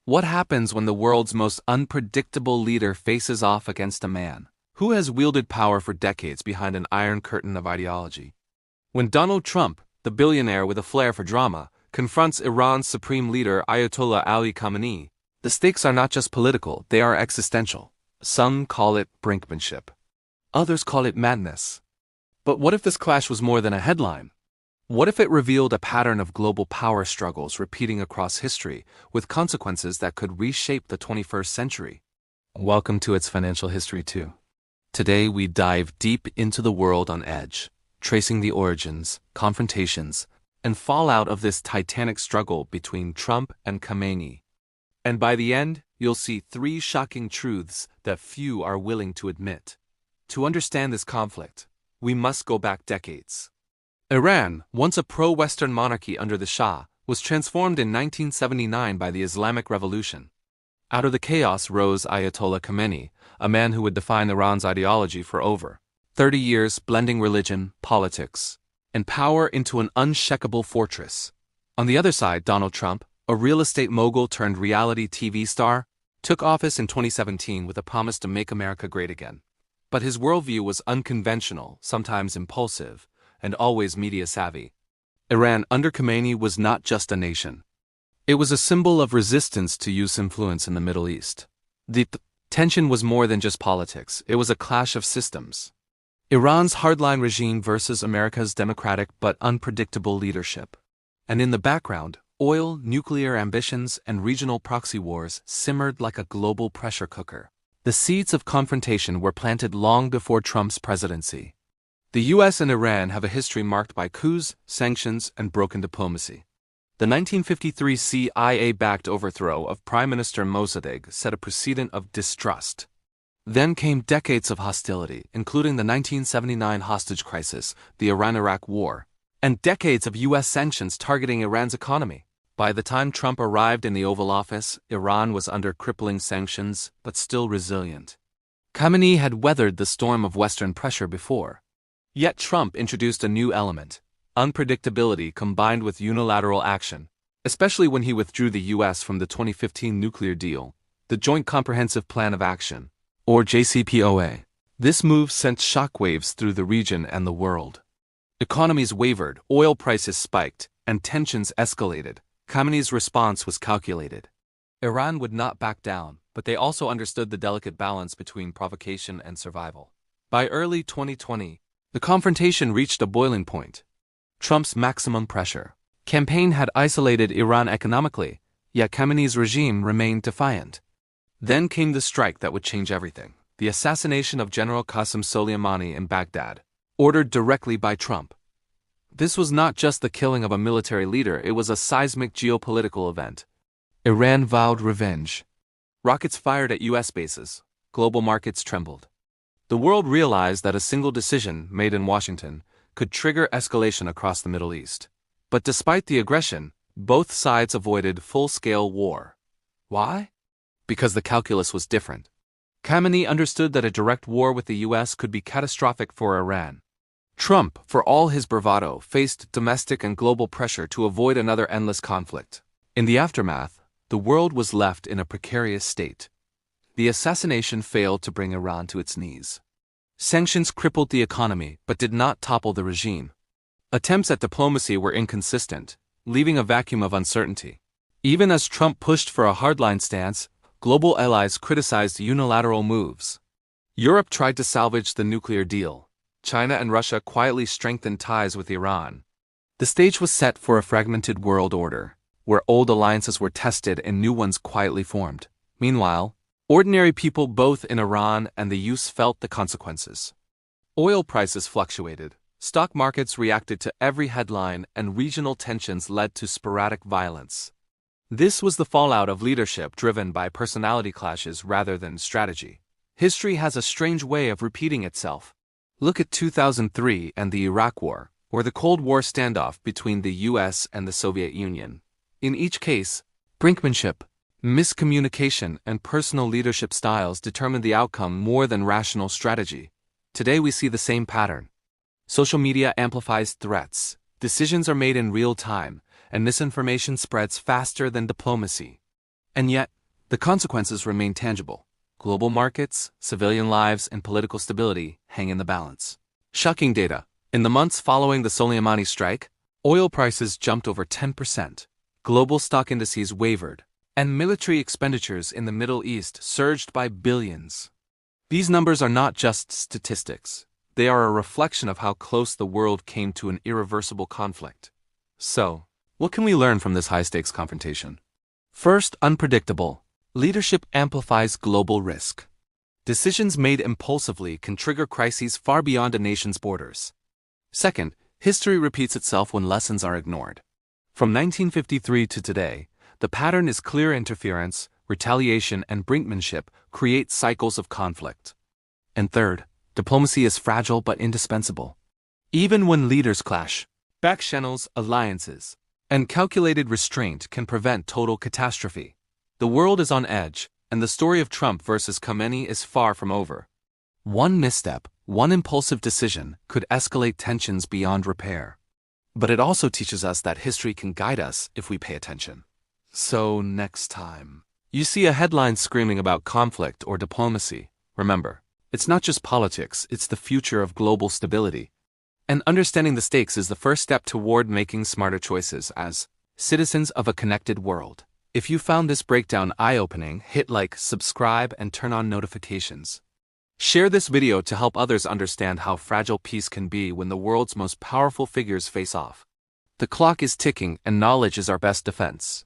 What happens when the world's most unpredictable leader faces off against a man who has wielded power for decades behind an iron curtain of ideology? When Donald Trump, the billionaire with a flair for drama, confronts Iran's supreme leader Ayatollah Ali Khamenei, the stakes are not just political, they are existential. Some call it brinkmanship. Others call it madness. But what if this clash was more than a headline? What if it revealed a pattern of global power struggles repeating across history, with consequences that could reshape the 21st century? Welcome to its financial history too. Today we dive deep into the world on edge, tracing the origins, confrontations, and fallout of this titanic struggle between Trump and Khamenei. And by the end, you'll see three shocking truths that few are willing to admit. To understand this conflict, we must go back decades. Iran, once a pro-Western monarchy under the Shah, was transformed in 1979 by the Islamic Revolution. Out of the chaos rose Ayatollah Khamenei, a man who would define Iran's ideology for over 30 years, blending religion, politics, and power into an unshakable fortress. On the other side, Donald Trump, a real estate mogul turned reality TV star, took office in 2017 with a promise to make America great again. But his worldview was unconventional, sometimes impulsive, and always media-savvy. Iran under Khamenei was not just a nation. It was a symbol of resistance to U.S. influence in the Middle East. The tension was more than just politics, it was a clash of systems. Iran's hardline regime versus America's democratic but unpredictable leadership. And in the background, oil, nuclear ambitions, and regional proxy wars simmered like a global pressure cooker. The seeds of confrontation were planted long before Trump's presidency. The U.S. and Iran have a history marked by coups, sanctions, and broken diplomacy. The 1953 CIA-backed overthrow of Prime Minister Mossadegh set a precedent of distrust. Then came decades of hostility, including the 1979 hostage crisis, the Iran-Iraq War, and decades of U.S. sanctions targeting Iran's economy. By the time Trump arrived in the Oval Office, Iran was under crippling sanctions, but still resilient. Khamenei had weathered the storm of Western pressure before. Yet Trump introduced a new element: unpredictability combined with unilateral action, especially when he withdrew the U.S. from the 2015 nuclear deal, the Joint Comprehensive Plan of Action, or JCPOA. This move sent shockwaves through the region and the world. Economies wavered, oil prices spiked, and tensions escalated. Khamenei's response was calculated. Iran would not back down, but they also understood the delicate balance between provocation and survival. By early 2020, the confrontation reached a boiling point. Trump's maximum pressure campaign had isolated Iran economically, yet Khamenei's regime remained defiant. Then came the strike that would change everything: the assassination of General Qassem Soleimani in Baghdad, ordered directly by Trump. This was not just the killing of a military leader, it was a seismic geopolitical event. Iran vowed revenge. Rockets fired at U.S. bases. Global markets trembled. The world realized that a single decision made in Washington could trigger escalation across the Middle East. But despite the aggression, both sides avoided full-scale war. Why? Because the calculus was different. Khamenei understood that a direct war with the U.S. could be catastrophic for Iran. Trump, for all his bravado, faced domestic and global pressure to avoid another endless conflict. In the aftermath, the world was left in a precarious state. The assassination failed to bring Iran to its knees. Sanctions crippled the economy but did not topple the regime. Attempts at diplomacy were inconsistent, leaving a vacuum of uncertainty. Even as Trump pushed for a hardline stance, global allies criticized unilateral moves. Europe tried to salvage the nuclear deal. China and Russia quietly strengthened ties with Iran. The stage was set for a fragmented world order, where old alliances were tested and new ones quietly formed. Meanwhile, ordinary people both in Iran and the US felt the consequences. Oil prices fluctuated, stock markets reacted to every headline, and regional tensions led to sporadic violence. This was the fallout of leadership driven by personality clashes rather than strategy. History has a strange way of repeating itself. Look at 2003 and the Iraq War, or the Cold War standoff between the US and the Soviet Union. In each case, brinkmanship, miscommunication, and personal leadership styles determined the outcome more than rational strategy. Today we see the same pattern. Social media amplifies threats, decisions are made in real time, and misinformation spreads faster than diplomacy. And yet, the consequences remain tangible. Global markets, civilian lives, and political stability hang in the balance. Shocking data. In the months following the Soleimani strike, oil prices jumped over 10%. Global stock indices wavered, and military expenditures in the Middle East surged by billions. These numbers are not just statistics. They are a reflection of how close the world came to an irreversible conflict. So, what can we learn from this high-stakes confrontation? First, unpredictable. Leadership amplifies global risk. Decisions made impulsively can trigger crises far beyond a nation's borders. Second, history repeats itself when lessons are ignored. From 1953 to today, the pattern is clear: interference, retaliation, and brinkmanship create cycles of conflict. And third, diplomacy is fragile but indispensable. Even when leaders clash, backchannels, alliances, and calculated restraint can prevent total catastrophe. The world is on edge, and the story of Trump versus Khamenei is far from over. One misstep, one impulsive decision, could escalate tensions beyond repair. But it also teaches us that history can guide us if we pay attention. So next time you see a headline screaming about conflict or diplomacy, remember, it's not just politics, it's the future of global stability. And understanding the stakes is the first step toward making smarter choices as citizens of a connected world. If you found this breakdown eye-opening, hit like, subscribe, and turn on notifications. Share this video to help others understand how fragile peace can be when the world's most powerful figures face off. The clock is ticking, and knowledge is our best defense.